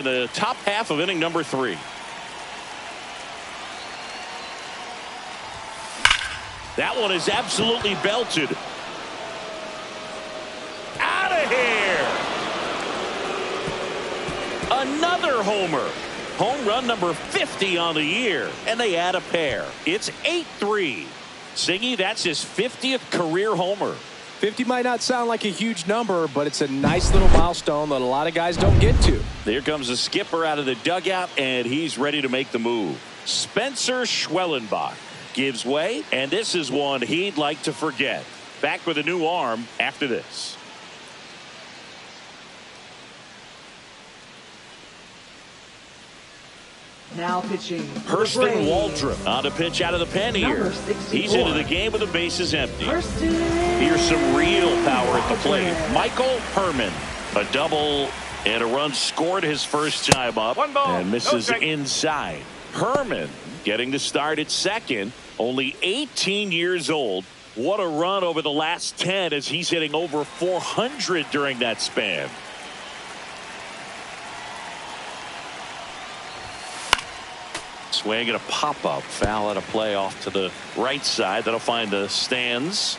in the top half of inning number 3. That one is absolutely belted. Out of here. Another homer. Home run number 50 on the year. And they add a pair. It's 8-3. Singy, that's his 50th career homer. 50 might not sound like a huge number, but it's a nice little milestone that a lot of guys don't get to. There comes the skipper out of the dugout, and he's ready to make the move. Spencer Schwellenbach gives way, and this is one he'd like to forget. Back with a new arm after this. Now pitching. Hurston Waldrop on a pitch out of the pen here. He's into the game with the bases empty. Here's some real power at the plate. Michael Herman. A double and a run scored his first time up. 1 ball, and misses no inside. Herman getting the start at second. Only 18 years old. What a run over the last 10 as he's hitting over 400 during that span. Swing and a pop-up. Foul at a play off to the right side. That'll find the stands.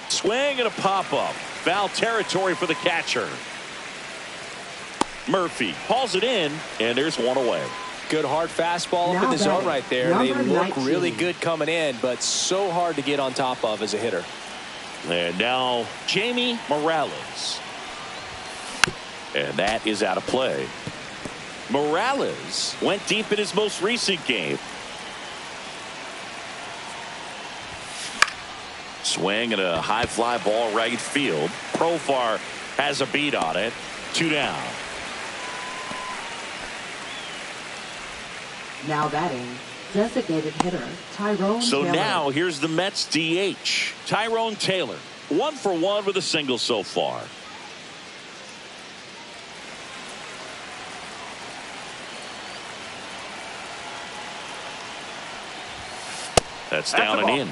Swing and a pop-up. Foul territory for the catcher. Murphy hauls it in, and there's one away. Good hard fastball up in the zone right there. They look really good coming in, but so hard to get on top of as a hitter. And now Jamie Morales. And that is out of play. Morales went deep in his most recent game. Swing and a high fly ball right field. Profar has a beat on it. 2 down. Now batting, designated hitter Tyrone Taylor. Now here's the Mets DH, Tyrone Taylor. 1 for 1 with a single so far. That's down and in.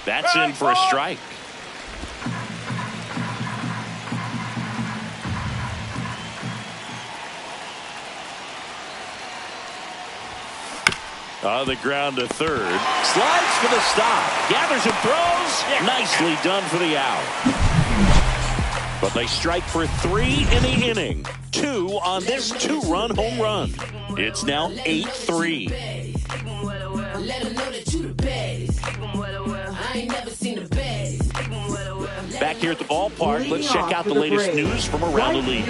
That's in for a strike. On the ground to third. Slides for the stop. Gathers and throws. Nicely done for the out. But they strike for 3 in the inning. 2 on this 2-run home run. It's now 8-3. Back here at the ballpark, let's check out the latest news from around the league.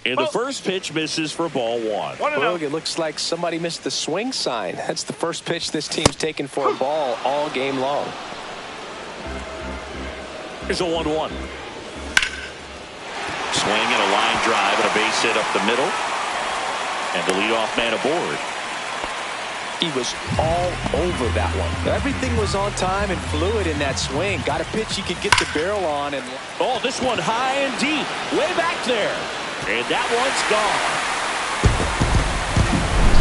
And the first pitch misses for ball 1. Boog, it looks like somebody missed the swing sign. That's the first pitch this team's taken for a ball all game long. Here's a 1-1. Swing and a line drive and a base hit up the middle. And the leadoff man aboard. He was all over that one. Everything was on time and fluid in that swing. Got a pitch he could get the barrel on. And oh, this one high and deep. Way back there. And that one's gone.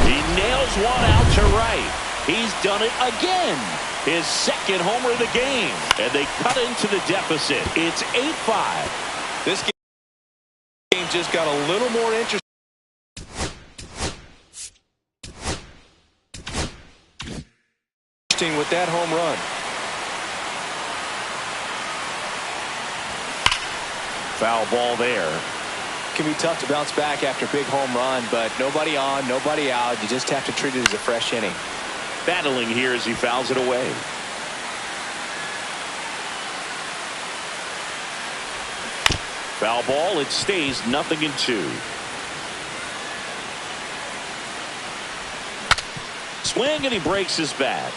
He nails one out to right. He's done it again. His second homer of the game. And they cut into the deficit. It's 8-5. This game just got a little more interesting with that home run. Foul ball there. Can be tough to bounce back after a big home run, but nobody on, nobody out. You just have to treat it as a fresh inning. Battling here as he fouls it away. Foul ball. It stays 0-2. Swing and he breaks his bat.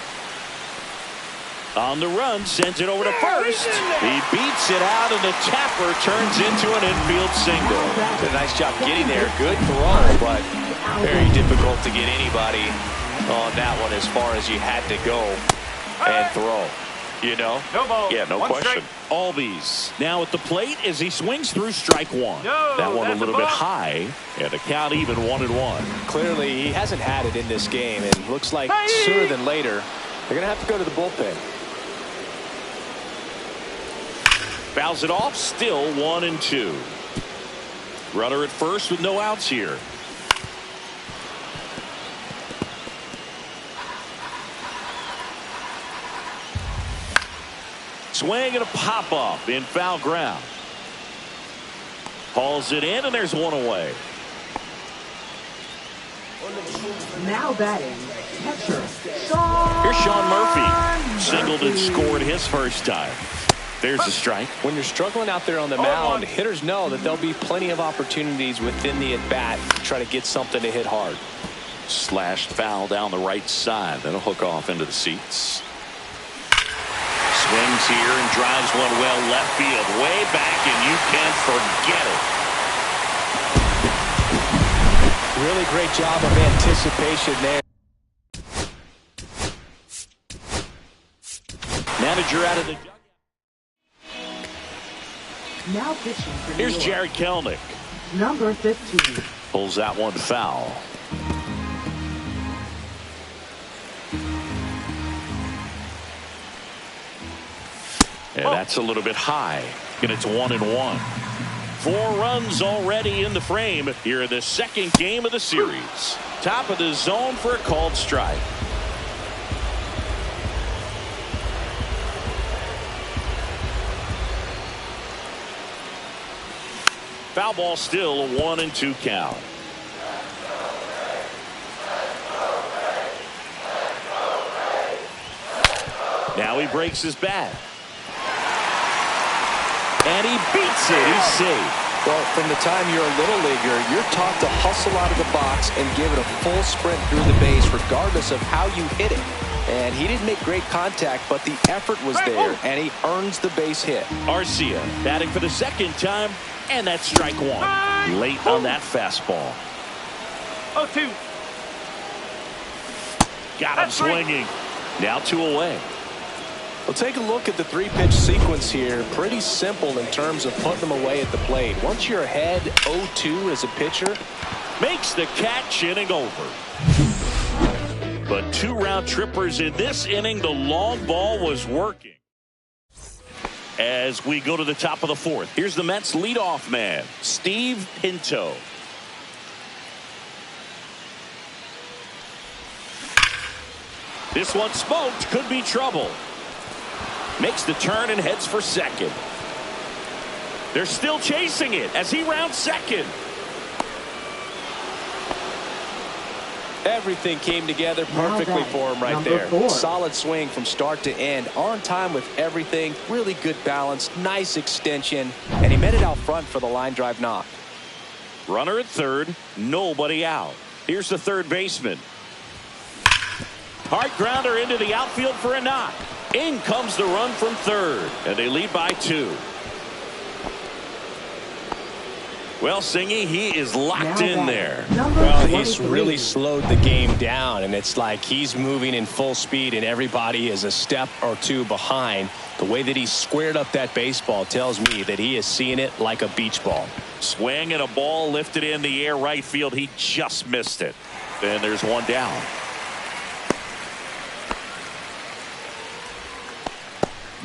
On the run, sends it over to first. He beats it out, and the tapper turns into an infield single. Did a nice job getting there. Good throw, but very difficult to get anybody on that one as far as you had to go. and throw. You know? No ball. Yeah, no One question. strike. Albies now at the plate as he swings through strike one. No, that one a that's a little bit ball. high, and the count even 1-1. Clearly, he hasn't had it in this game, and looks like sooner than later, they're going to have to go to the bullpen. Fouls it off, still 1-2. Runner at first with no outs here. Swing and a pop-up in foul ground. Hauls it in, and there's one away. Now batting, catcher, Here's Sean Murphy. Singled and scored his first time. There's a strike. When you're struggling out there on the mound, hitters know that there'll be plenty of opportunities within the at-bat to try to get something to hit hard. Slashed foul down the right side. That'll hook off into the seats. Swings here and drives one well left field. Way back, and you can forget it. Really great job of anticipation there. Manager out of the... now pitching for New Here's York. Jared Kelnick. Number 15. Pulls that one foul. And that's a little bit high. And it's 1-1. 4 runs already in the frame here in the second game of the series. Top of the zone for a called strike. Foul ball, still a 1-2 count. Now he breaks his bat. And he beats it. He's safe. Well, from the time you're a little leaguer, you're taught to hustle out of the box and give it a full sprint through the base regardless of how you hit it. And he didn't make great contact, but the effort was there, and he earns the base hit. Arcia batting for the second time, and that's strike one. Late on that fastball. 0-2. Got him swinging. Now 2 away. Well, take a look at the 3-pitch sequence here. Pretty simple in terms of putting them away at the plate. Once you're ahead 0-2 as a pitcher. Makes the catch, inning over. But 2 round trippers in this inning. The long ball was working. As we go to the top of the 4th, here's the Mets leadoff man, Steve Pinto. This one smoked, could be trouble. Makes the turn and heads for second. They're still chasing it as he rounds second. Everything came together perfectly for him right there. 4. Solid swing from start to end. On time with everything. Really good balance. Nice extension. And he met it out front for the line drive knock. Runner at third. Nobody out. Here's the third baseman. Hard grounder into the outfield for a knock. In comes the run from third. And they lead by 2. Well, Singy, he is locked in there. Well, he's really slowed the game down, and it's like he's moving in full speed, and everybody is a step or 2 behind. The way that he squared up that baseball tells me that he is seeing it like a beach ball. Swing and a ball lifted in the air right field. He just missed it. Then there's one down.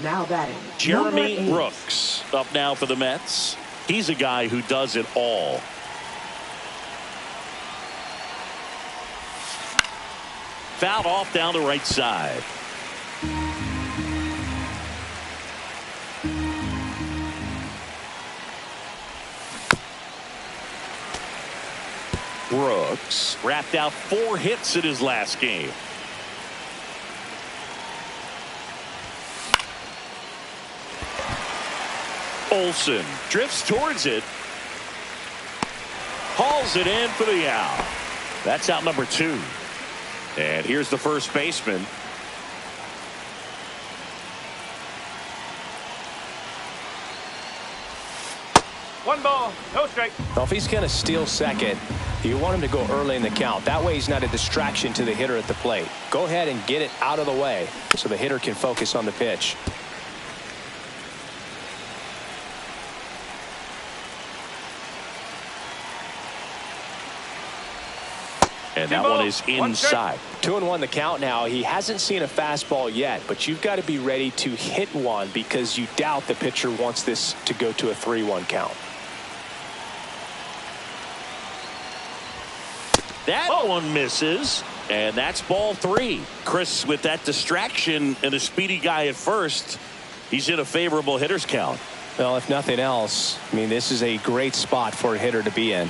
Now batting, Jeremy number 8. Brooks up now for the Mets. He's a guy who does it all. Fouled off down the right side. Brooks wrapped out 4 hits in his last game. Olsen drifts towards it. Hauls it in for the out. That's out number 2. And here's the first baseman. One ball, no strike. Well, if he's going to steal second, You want him to go early in the count. That way he's not a distraction to the hitter at the plate. Go ahead and get it out of the way so the hitter can focus on the pitch. And that one is inside. 2-1 the count now. He hasn't seen a fastball yet, but you've got to be ready to hit one because you doubt the pitcher wants this to go to a 3-1 count. That one misses, and that's ball 3. Chris, with that distraction and a speedy guy at first, he's in a favorable hitter's count. Well, if nothing else, I mean, this is a great spot for a hitter to be in.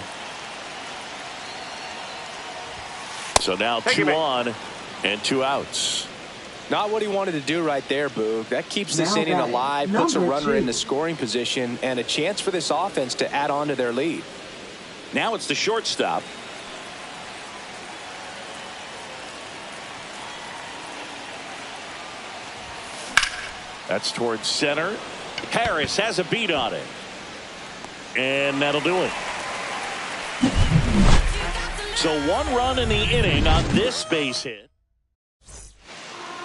So now 2 on and 2 outs. Not what he wanted to do right there, Boog. That keeps this inning alive, puts a runner in the scoring position, and a chance for this offense to add on to their lead. Now it's the shortstop. That's towards center. Harris has a beat on it. And that'll do it. So 1 run in the inning on this base hit.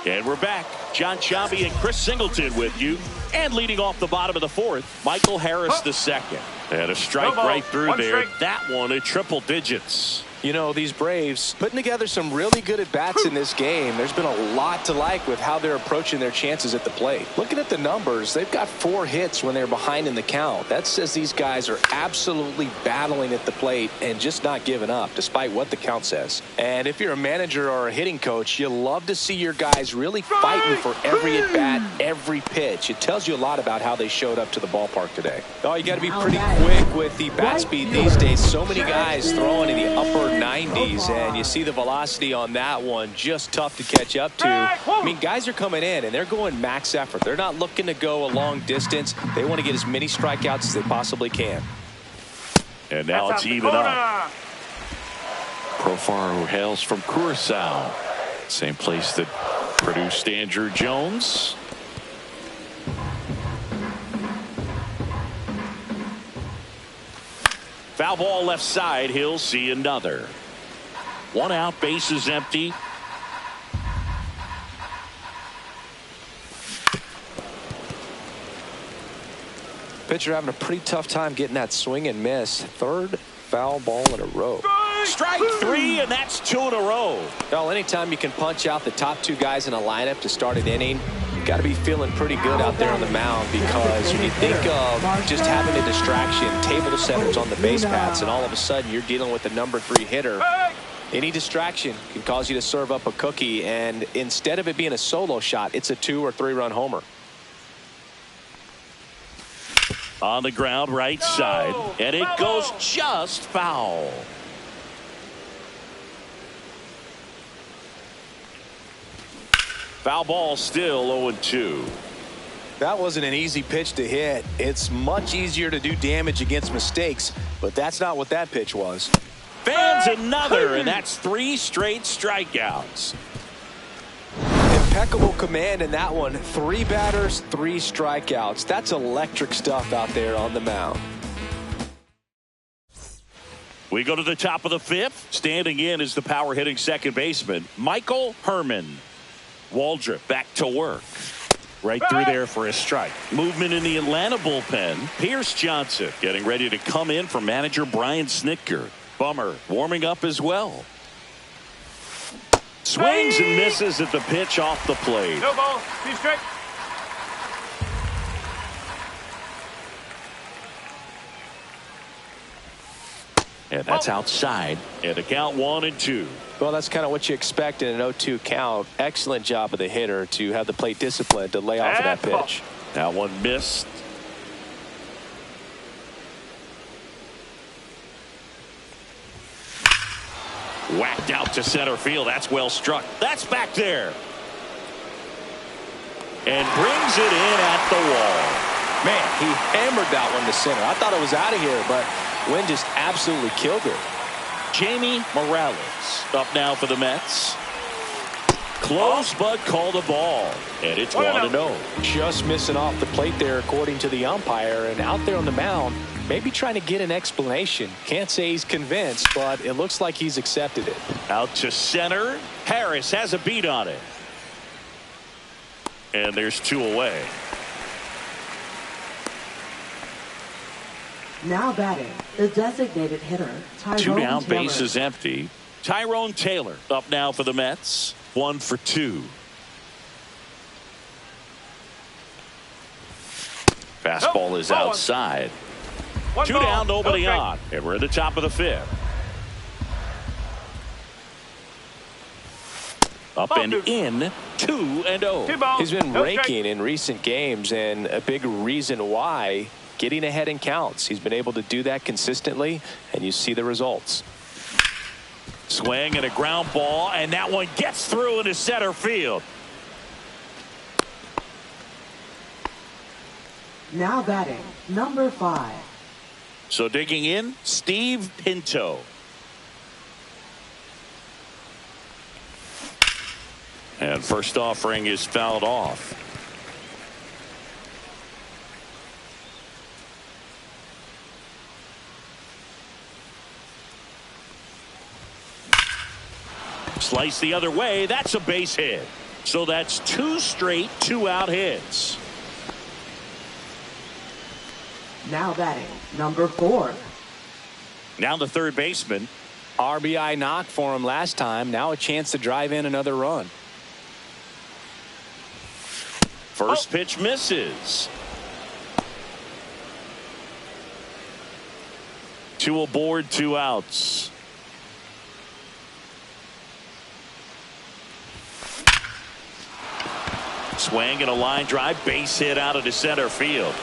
And we're back. John Sciambi and Chris Singleton with you. And leading off the bottom of the 4th, Michael Harris the second. And a strike right through there. That one at triple digits. You know, these Braves putting together some really good at-bats in this game. There's been a lot to like with how they're approaching their chances at the plate. Looking at the numbers, they've got 4 hits when they're behind in the count. That says these guys are absolutely battling at the plate and just not giving up, despite what the count says. And if you're a manager or a hitting coach, you love to see your guys really fighting for every at-bat, every pitch. It tells you a lot about how they showed up to the ballpark today. Oh, you got to be pretty quick with the bat speed these days. So many guys throwing in the upper 90s, and you see the velocity on that one, just tough to catch up to. I mean, guys are coming in and they're going max effort. They're not looking to go a long distance. They want to get as many strikeouts as they possibly can. And now it's even up. Profar, who hails from Curacao, same place that produced Andrew Jones. Foul ball left side. He'll see another. 1 out, bases empty. Pitcher having a pretty tough time getting that swing and miss. 3rd foul ball in a row. Strike 3, and that's 2 in a row. Well, anytime you can punch out the top 2 guys in a lineup to start an inning, got to be feeling pretty good out there on the mound, because when you think of just having a distraction, table setters on the base paths, and all of a sudden you're dealing with the number 3 hitter, any distraction can cause you to serve up a cookie, and instead of it being a solo shot, it's a 2 or 3 run homer. On the ground, right side, and it goes just foul. Foul ball, still 0-2. That wasn't an easy pitch to hit. It's much easier to do damage against mistakes, but that's not what that pitch was. Fans another, and that's 3 straight strikeouts. Impeccable command in that one. 3 batters, 3 strikeouts. That's electric stuff out there on the mound. We go to the top of the 5th. Standing in is the power hitting second baseman, Michael Herman. Waldrop back to work. Right through there for a strike. Movement in the Atlanta bullpen. Pierce Johnson getting ready to come in for manager Brian Snitker. Bummer warming up as well. Swings and misses at the pitch off the plate. No ball. 2 strike. And that's outside. And the count 1-2. Well, that's kind of what you expect in an 0-2 count. Excellent job of the hitter to have the plate discipline to lay off of that pitch. That one missed. Whacked out to center field. That's well struck. That's back there. And brings it in at the wall. Man, he hammered that one to center. I thought it was out of here, but wind just absolutely killed it. Jamie Morales up now for the Mets. close, but called a ball. And it's 1-0. Just missing off the plate there, according to the umpire. And out there on the mound, maybe trying to get an explanation. Can't say he's convinced, but it looks like he's accepted it. Out to center. Harris has a beat on it. And there's 2 away. Now batting, the designated hitter, Tyrone 2 down, Taylor. bases empty. Tyrone Taylor up now for the Mets. 1 for 2. Fastball is outside. 2 down, nobody on. And we're at the top of the 5th. Up and in, 2-0. He's been raking in recent games, and a big reason why, getting ahead in counts. He's been able to do that consistently, and you see the results. Swing and a ground ball, and that one gets through into center field. Now batting, number 5. So digging in, Steve Pinto. And first offering is fouled off. Slice the other way. That's a base hit. So that's 2 straight 2-out hits. Now batting, number 4. Now the third baseman. RBI knock for him last time. Now a chance to drive in another run. First pitch misses. 2 aboard, 2 outs. Swing and a line drive, base hit out of the center field.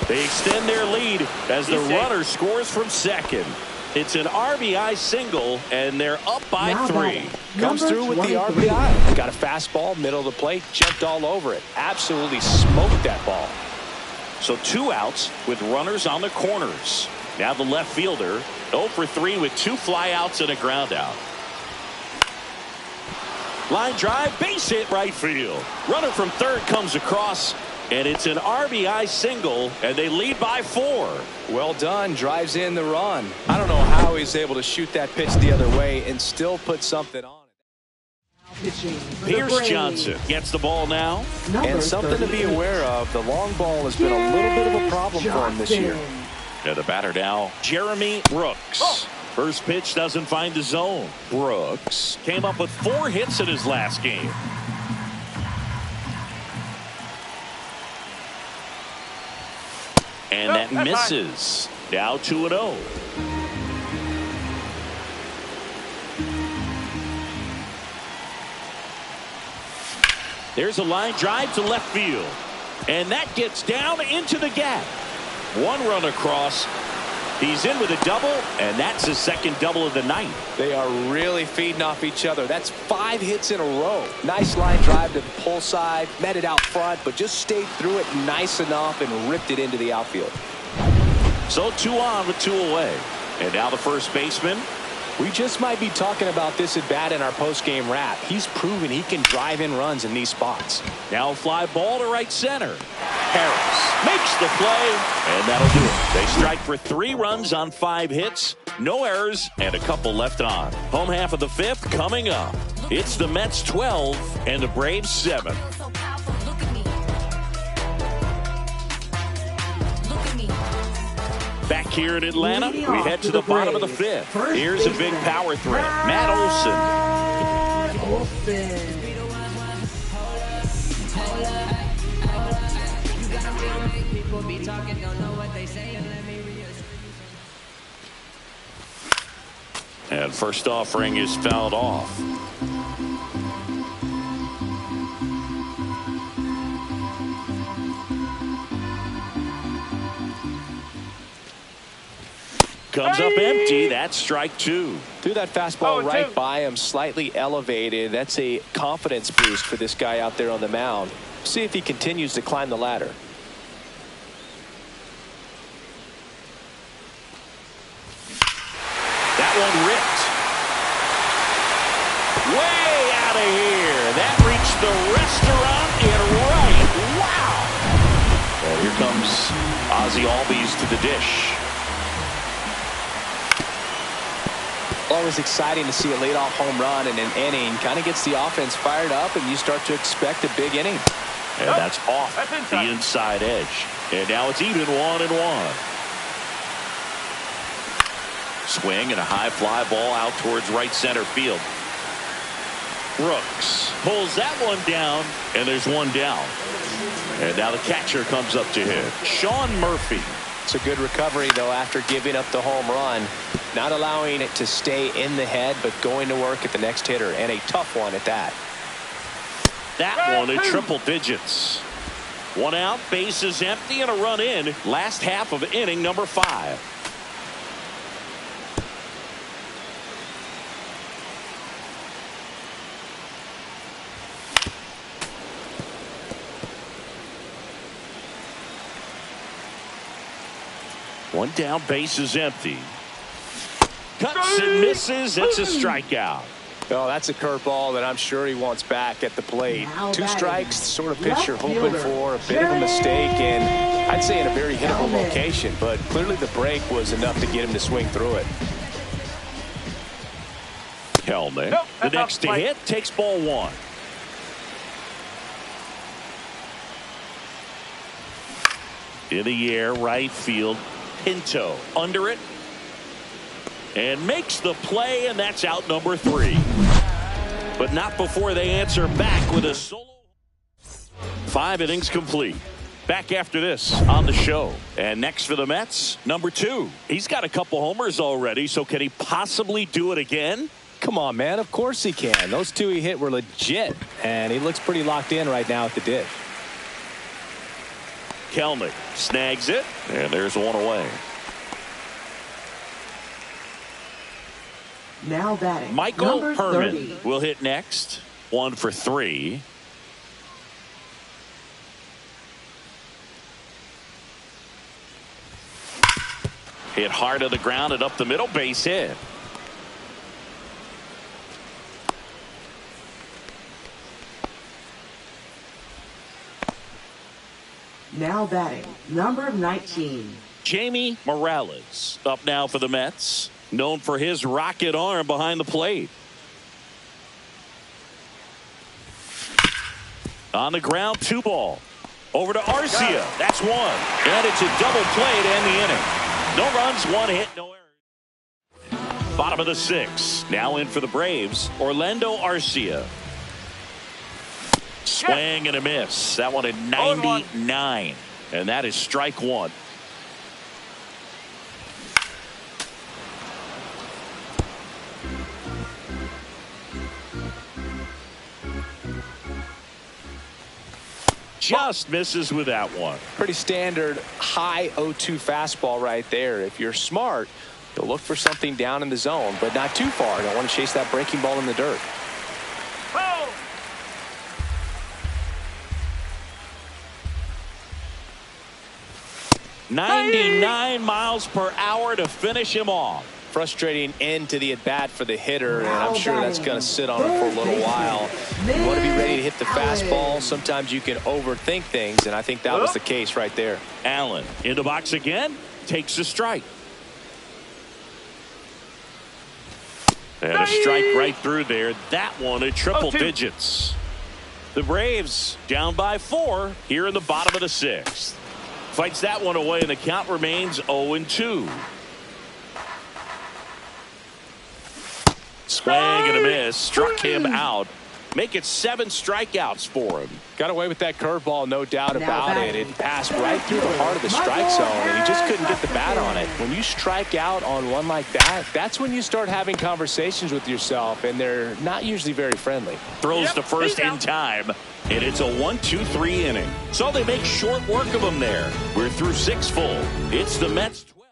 They extend their lead as the runner scores from second. It's an RBI single, and they're up by 3. Comes through with the RBI. Got a fastball, middle of the plate, jumped all over it. Absolutely smoked that ball. So 2 outs with runners on the corners. Now the left fielder 0 for 3 with 2 flyouts and a ground out. Line drive, base hit right field. Runner from third comes across, and it's an RBI single, and they lead by 4. Well done. Drives in the run. I don't know how he's able to shoot that pitch the other way and still put something on it. Pierce Johnson gets the ball now. And something to be aware of, the long ball has been a little bit of a problem for him this year. And the batter now, Jeremy Brooks. First pitch doesn't find the zone. Brooks came up with 4 hits in his last game. And that misses. Now 2-0. There's a line drive to left field. And that gets down into the gap. 1 run across. He's in with a double, and that's his second double of the night. They are really feeding off each other. That's 5 hits in a row. Nice line drive to the pull side, met it out front, but just stayed through it nice enough and ripped it into the outfield. So 2 on with 2 away. And now the first baseman. We just might be talking about this at bat in our post-game wrap. He's proven he can drive in runs in these spots. Now fly ball to right center. Harris makes the play, and that'll do it. They strike for 3 runs on 5 hits, no errors, and a couple left on. Home half of the 5th coming up. It's the Mets 12 and the Braves 7. Back here in Atlanta, we head to the bottom of the 5th. Here's a big power threat, Matt Olson. And first offering is fouled off. Comes up empty. That's strike 2. Threw that fastball right by him, slightly elevated. That's a confidence boost for this guy out there on the mound. See if he continues to climb the ladder. That one ripped. Way out of here. That Ozzie Albies to the dish. Always exciting to see a leadoff home run in an inning. Kind of gets the offense fired up, and you start to expect a big inning. And that's off the inside edge. And now it's even 1-1. Swing and a high fly ball out towards right center field. Brooks pulls that one down, and there's one down. And now the catcher comes up to hit. Sean Murphy. It's a good recovery, though, after giving up the home run. Not allowing it to stay in the head, but going to work at the next hitter, and a tough one at that. That one in triple digits. One out, bases empty, and a run in. Last half of inning number 5. One down, bases empty. Cuts and misses. It's a strikeout. Oh, that's a curveball that I'm sure he wants back at the plate. 2 strikes, the sort of pitch you're hoping for. A bit of a mistake, and I'd say in a very hittable location, but clearly the break was enough to get him to swing through it. Kelman, the next to hit, takes ball 1. In the air, right field. Pinto under it. And makes the play, and that's out number 3. But not before they answer back with a solo. 5 innings complete. Back after this on the show. And next for the Mets, number 2. He's got a couple homers already, so can he possibly do it again? Come on, man. Of course he can. Those 2 he hit were legit, and he looks pretty locked in right now at the dish. Kelnick snags it, and there's one away. Now batting. Michael Number Herman 30. will hit next. 1 for 3. Hit hard to the ground and up the middle, base hit. Now batting. Number 19. Jamie Morales up now for the Mets. Known for his rocket arm behind the plate. On the ground, 2 ball. Over to Arcia. That's 1. And it's a double play to end the inning. No runs, 1 hit, no errors. Bottom of the 6th. Now in for the Braves, Orlando Arcia. Swing and a miss. That one at 99. And that is strike 1. Just misses with that one. Pretty standard high 0-2 fastball right there. If you're smart, you'll look for something down in the zone, but not too far. Don't want to chase that breaking ball in the dirt. 99 miles per hour to finish him off. Frustrating end to the at-bat for the hitter, and I'm sure that's going to sit on him for a little while. You want to be ready to hit the fastball. Sometimes you can overthink things, and I think that was the case right there. Allen in the box again, takes a strike. And a strike right through there. That one at triple digits. The Braves down by 4 here in the bottom of the 6th. Fights that one away, and the count remains 0-2. Swing and a miss. Struck him out. Make it 7 strikeouts for him. Got away with that curveball, no doubt about it. It passed right through the heart of the strike zone, and he just couldn't get the bat on it. When you strike out on one like that, that's when you start having conversations with yourself, and they're not usually very friendly. Throws to first in time, and it's a 1-2-3 inning. So they make short work of him there. We're through 6 full. It's the Mets 12.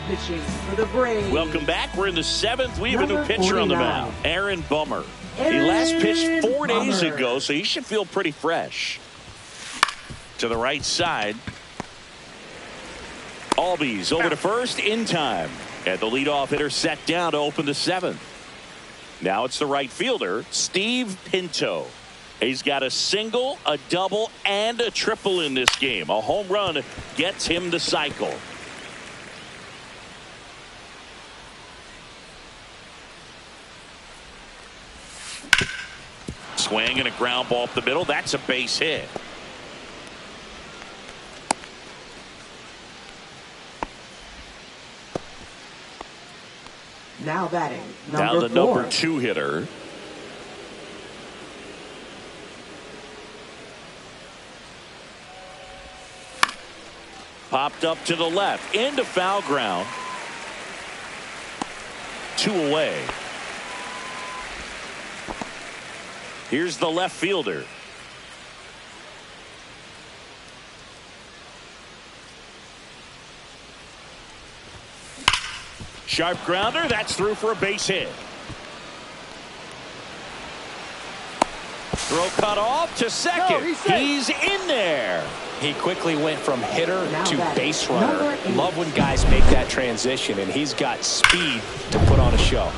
Pitching for the Braves. Welcome back. We're in the 7th. We have a new pitcher on the mound, Aaron Bummer. He last pitched 4 days ago, so he should feel pretty fresh. To the right side. Albies over to first in time. And the leadoff hitter set down to open the 7th. Now it's the right fielder, Steve Pinto. He's got a single, a double, and a triple in this game. A home run gets him the cycle. Swing and a ground ball up the middle. That's a base hit. Now batting, Now the number 2 hitter. Popped up to the left, into foul ground. 2 away. Here's the left fielder. Sharp grounder, that's through for a base hit. Throw cut off to second. No, he's in there. He quickly went from hitter Now to batting, base runner. number 8. Love when guys make that transition, and he's got speed to put on a show.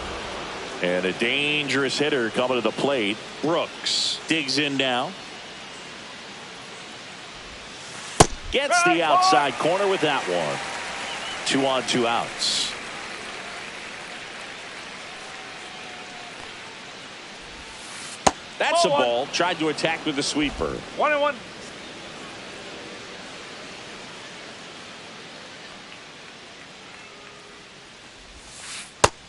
And a dangerous hitter coming to the plate. Brooks digs in now. Gets the outside corner with that one. 2 on, 2 outs. That's a ball. Tried to attack with the sweeper. 1-1.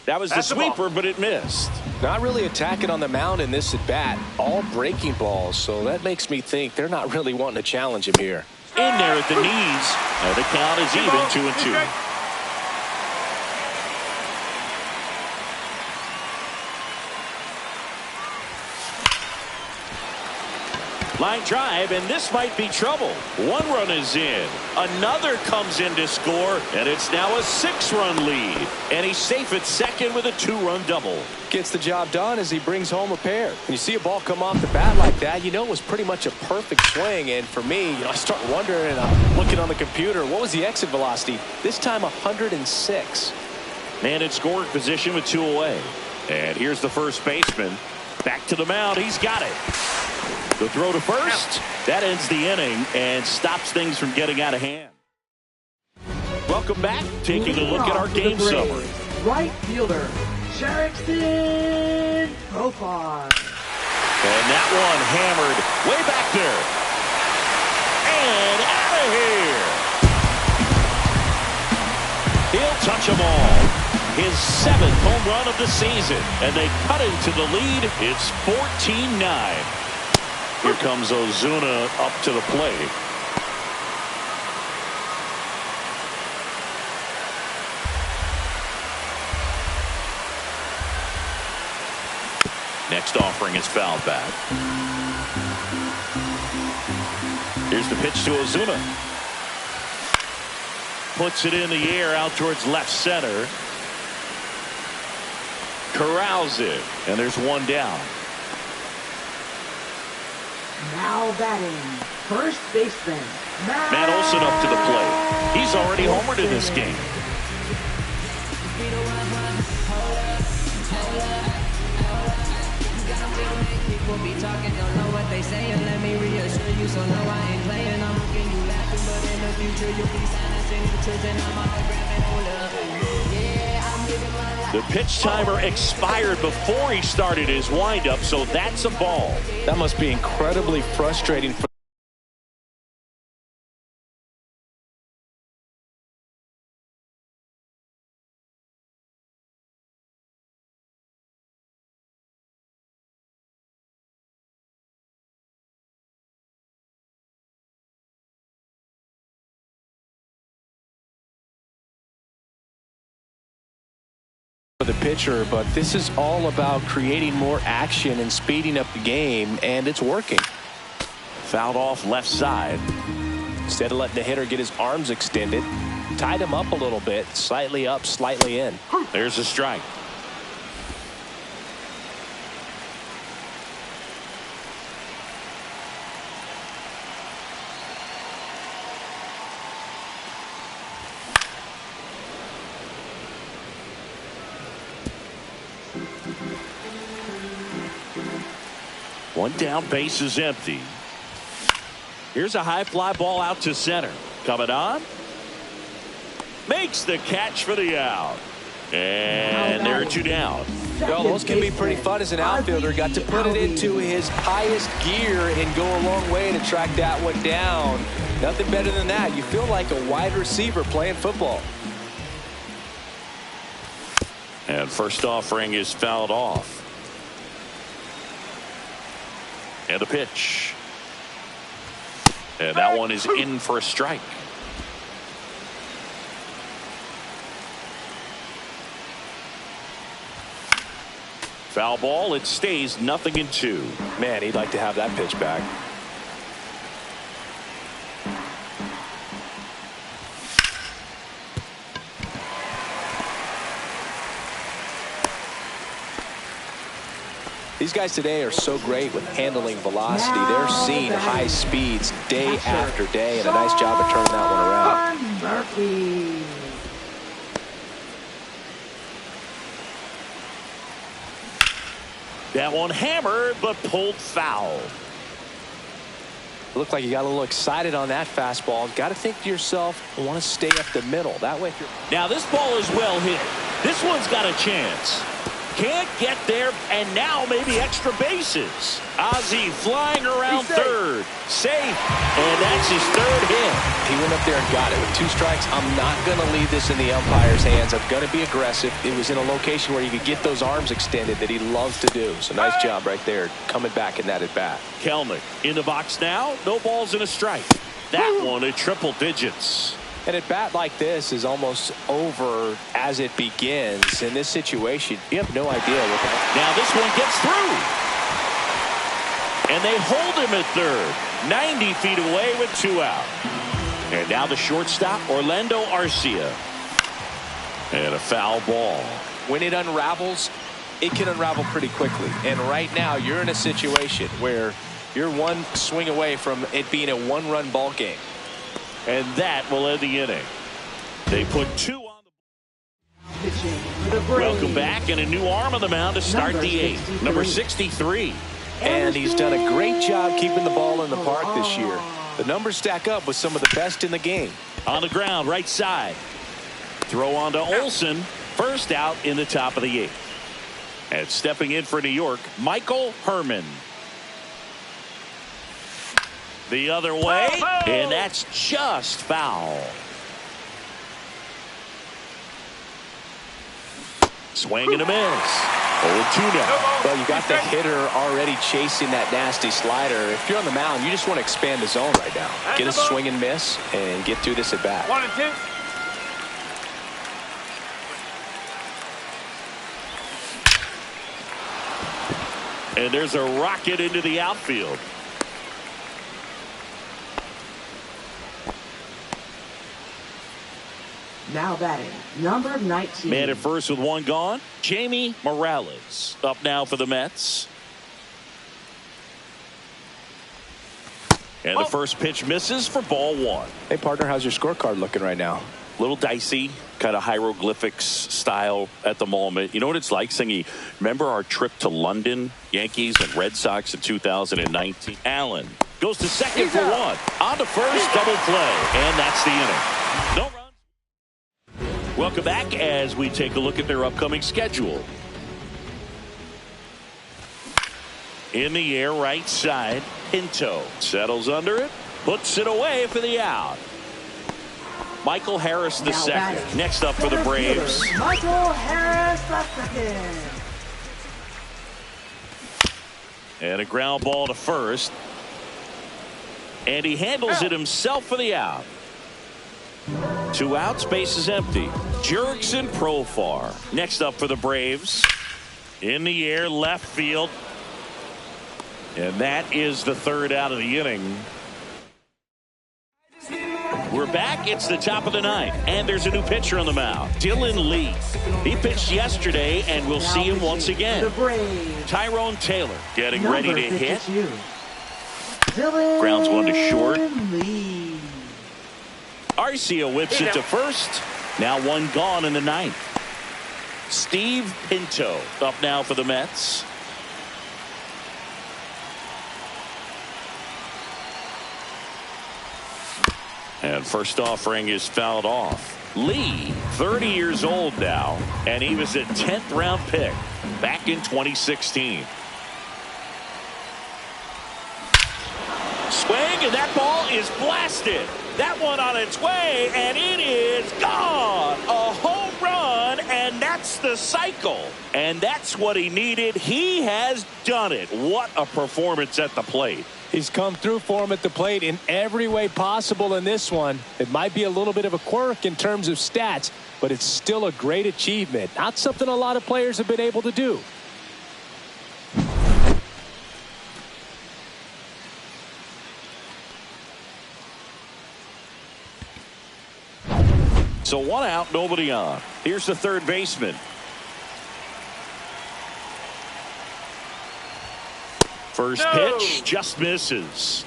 That was the That's a ball. sweeper, but it missed. Not really attacking on the mound in this at bat. All breaking balls, so that makes me think they're not really wanting to challenge him here. In there at the knees. And the count is even, 2-2. Line drive, and this might be trouble. 1 run is in. Another comes in to score, and it's now a 6-run lead. And he's safe at second with a 2-run double. Gets the job done as he brings home a pair. When you see a ball come off the bat like that, you know it was pretty much a perfect swing. And for me, I start wondering, and I'm looking on the computer, what was the exit velocity? This time 106. Man in scoring position with 2 away. And here's the first baseman. Back to the mound. He's got it. The throw to first. That ends the inning and stops things from getting out of hand. Welcome back. Taking a look at our game summary. Right fielder, Jackson Profar. And that one hammered way back there. And out of here. He'll touch them all. His 7th home run of the season. And they cut into the lead. It's 14-9. Here comes Ozuna up to the plate. Next offering is fouled back. Here's the pitch to Ozuna. Puts it in the air out towards left center. Corrals it. And there's 1 down. Now batting, first baseman, Matt Olson up to the plate. He's already homered in this game. The pitch timer expired before he started his windup, so that's a ball. That must be incredibly frustrating for the pitcher, but this is all about creating more action and speeding up the game, and it's working. Fouled off left side. Instead of letting the hitter get his arms extended, tied him up a little bit, slightly up, slightly in. There's a strike. One down, base is empty. Here's a high fly ball out to center. Coming on. Makes the catch for the out. And there are 2 down. Well, those can be pretty fun as an outfielder. Got to put it into his highest gear and go a long way to track that one down. Nothing better than that. You feel like a wide receiver playing football. And first offering is fouled off. And a pitch. And that one is in for a strike. Foul ball. It stays 0-2. Man, he'd like to have that pitch back. These guys today are so great with handling velocity. They're seeing high speeds day after day, and a nice job of turning that one around. Murphy. That one hammered, but pulled foul. Looked like you got a little excited on that fastball. Got to think to yourself, I want to stay up the middle. That way, if you're... Now this ball is well hit. This one's got a chance. Can't get there, and now maybe extra bases. Ozzie flying around third. Safe, and that's his 3rd hit. He went up there and got it with 2 strikes. I'm not going to leave this in the umpire's hands. I'm going to be aggressive. It was in a location where you could get those arms extended that he loves to do. So nice job right there, coming back in that at bat. Kelnick in the box now. No balls and a strike. That one at triple digits. And at bat like this is almost over as it begins. In this situation, you have no idea what the heck. Now this one gets through. And they hold him at third. 90 feet away with 2 out. And now the shortstop, Orlando Arcia. And a foul ball. When it unravels, it can unravel pretty quickly. And right now, you're in a situation where you're one swing away from it being a 1-run ball game. And that will end the inning. They put 2 on the board. Welcome back, and a new arm on the mound to start the 8th. Number 63. And he's done a great job keeping the ball in the park this year. The numbers stack up with some of the best in the game. On the ground, right side. Throw on to Olsen. First out in the top of the 8th. And stepping in for New York, Michael Herman. The other way, and that's just foul. Swing and a miss. 0-2 now. Well, you got the hitter already chasing that nasty slider. If you're on the mound, you just want to expand the zone right now. Get a swing and miss and get through this at bat. 1 and 2. And there's a rocket into the outfield. Now batting, number 19. Man at first with 1 gone. Jamie Morales up now for the Mets. And the first pitch misses for ball 1. Hey, partner, how's your scorecard looking right now? Little dicey, kind of hieroglyphics style at the moment. You know what it's like, Singy? Remember our trip to London, Yankees and Red Sox in 2019? Allen goes to second for 1. On to first, double play. And that's the inning. No runs. Welcome back as we take a look at their upcoming schedule. In the air, right side, Pinto settles under it, puts it away for the out. Michael Harris the second. Next up for the Braves. Michael Harris the second. And a ground ball to first. And he handles it himself for the out. 2 outs, base is empty. Jurickson Profar. Next up for the Braves. In the air, left field. And that is the 3rd out of the inning. We're back. It's the top of the 9th. And there's a new pitcher on the mound. Dylan Lee. He pitched yesterday, and we'll see him once again. Tyrone Taylor getting ready to hit. Grounds 1 to short. Arcia whips it to first. Now 1 gone in the 9th. Steve Pinto up now for the Mets. And first offering is fouled off. Lee, 30 years old now, and he was a 10th round pick back in 2016. Swing, and that ball is blasted. That one on its way, and it is gone. A home run, and that's the cycle. And that's what he needed. He has done it. What a performance at the plate. He's come through for him at the plate in every way possible in this one. It might be a little bit of a quirk in terms of stats, but it's still a great achievement. Not something a lot of players have been able to do. So 1 out, nobody on. Here's the third baseman. First pitch just misses.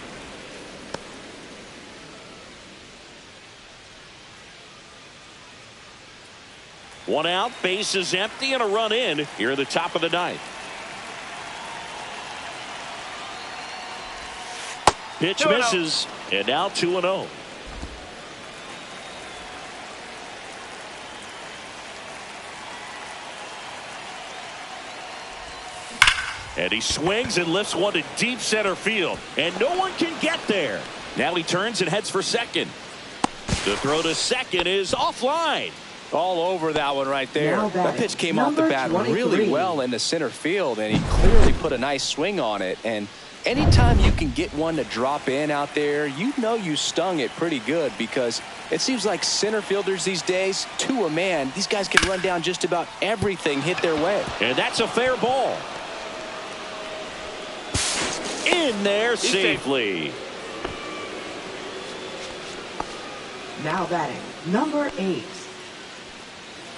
One out, base is empty, and a run in here at the top of the ninth. Pitch misses, and now 2-0. And he swings and lifts one to deep center field. And no one can get there. Now he turns and heads for second. The throw to second is offline. All over that one right there. That pitch came off the bat 23. really well into center field, and he clearly put a nice swing on it. And anytime you can get one to drop in out there, you know you stung it pretty good, because it seems like center fielders these days, to a man, these guys can run down just about everything hit their way. And that's a fair ball. In there safely. Now batting, number 8.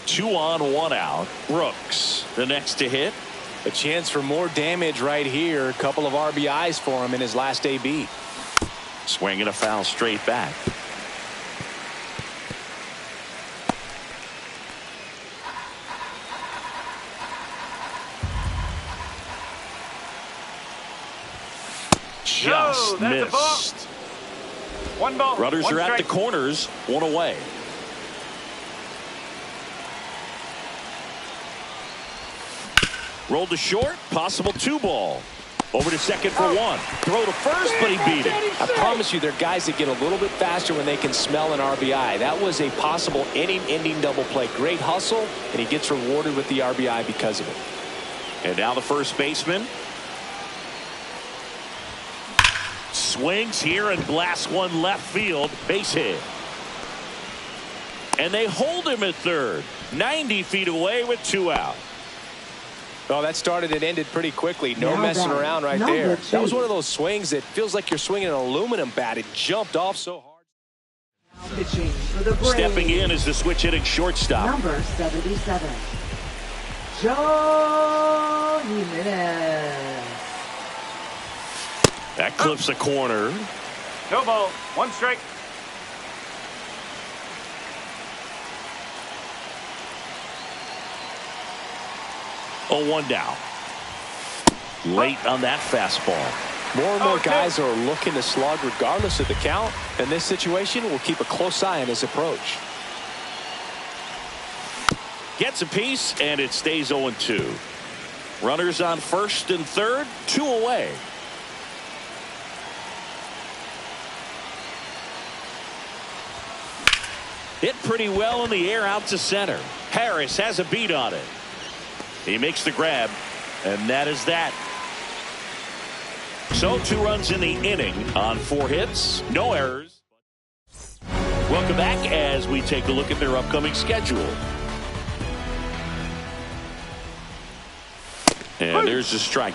2 on, 1 out. Brooks, the next to hit. A chance for more damage right here. A couple of RBIs for him in his last AB. Swing and a foul straight back. Just missed. 1 ball. Runners are at the corners, 1 away. Rolled to short, possible 2 ball. Over to second for 1. Throw to first, but he beat it. I promise you, there are guys that get a little bit faster when they can smell an RBI. That was a possible inning-ending double play. Great hustle, and he gets rewarded with the RBI because of it. And now the first baseman. Swings here and blasts one left field. Base hit. And they hold him at third. 90 feet away with 2 out. Oh, that started and ended pretty quickly. No Now messing batting, around right number there. 2. That was one of those swings that feels like you're swinging an aluminum bat. It jumped off so hard. Now pitching for the Braves. Stepping in is the switch hitting shortstop. Number 77. Joe Jimenez. That clips a corner. No ball. 1 strike. Oh, 1 down. Late on that fastball. More and more guys are looking to slug regardless of the count. In this situation, we'll keep a close eye on his approach. Gets a piece, and it stays 0-2. Runners on first and third, 2 away. Hit pretty well in the air out to center. Harris has a beat on it. He makes the grab, and that is that. So 2 runs in the inning on 4 hits, no errors. Welcome back as we take a look at their upcoming schedule. And there's a strike.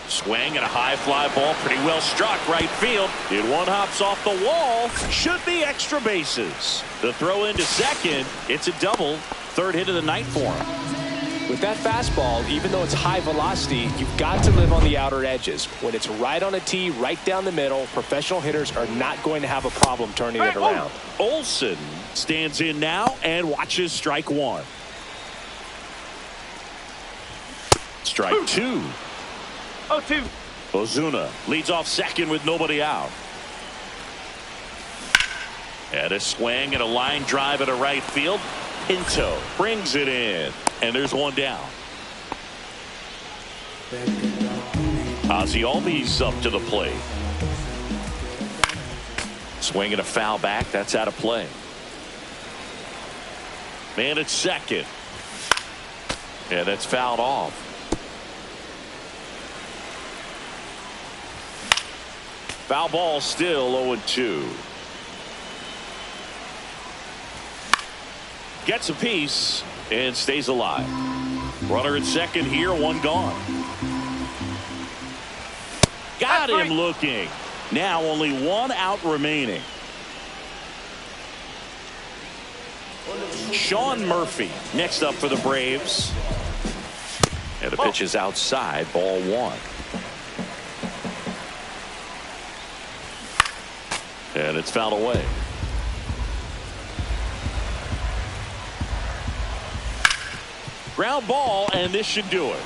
Swing and a high fly ball, pretty well struck right field. It 1 hops off the wall. Should be extra bases. The throw into second. It's a double. 3rd hit of the night for him. With that fastball, even though it's high velocity, you've got to live on the outer edges. When it's right on a tee, right down the middle, professional hitters are not going to have a problem turning it around. Olsen stands in now and watches strike 1. Strike 2. 0-2. Ozuna leads off second with nobody out. And a swing and a line drive at a right field. Pinto brings it in. And there's one down. Ozzy Albies up to the plate. Swing and a foul back. That's out of play. Man at second. And that's fouled off. Foul ball, still 0-2. Gets a piece and stays alive. Runner at second here, one gone. Got him looking. Now only one out remaining. Sean Murphy next up for the Braves. And the pitch is outside, ball 1. And it's fouled away. Ground ball, and this should do it.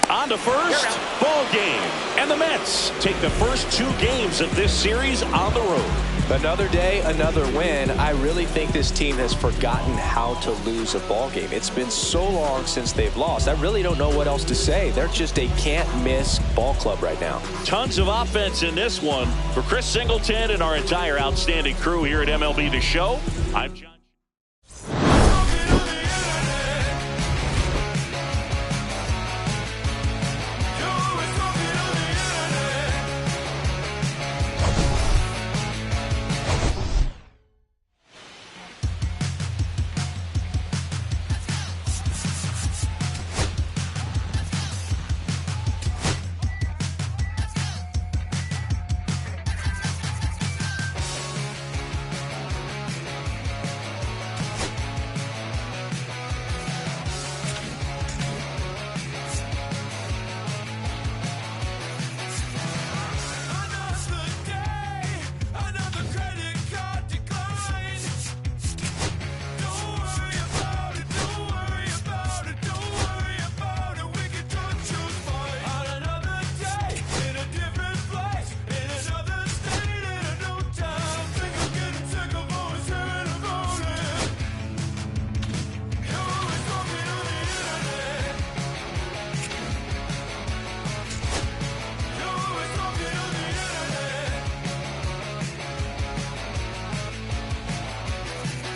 On to first, ball game. And the Mets take the first 2 games of this series on the road. Another day, another win. I really think this team has forgotten how to lose a ball game. It's been so long since they've lost. I really don't know what else to say. They're just a can't-miss ball club right now. Tons of offense in this one. For Chris Singleton and our entire outstanding crew here at MLB The Show, I'm John.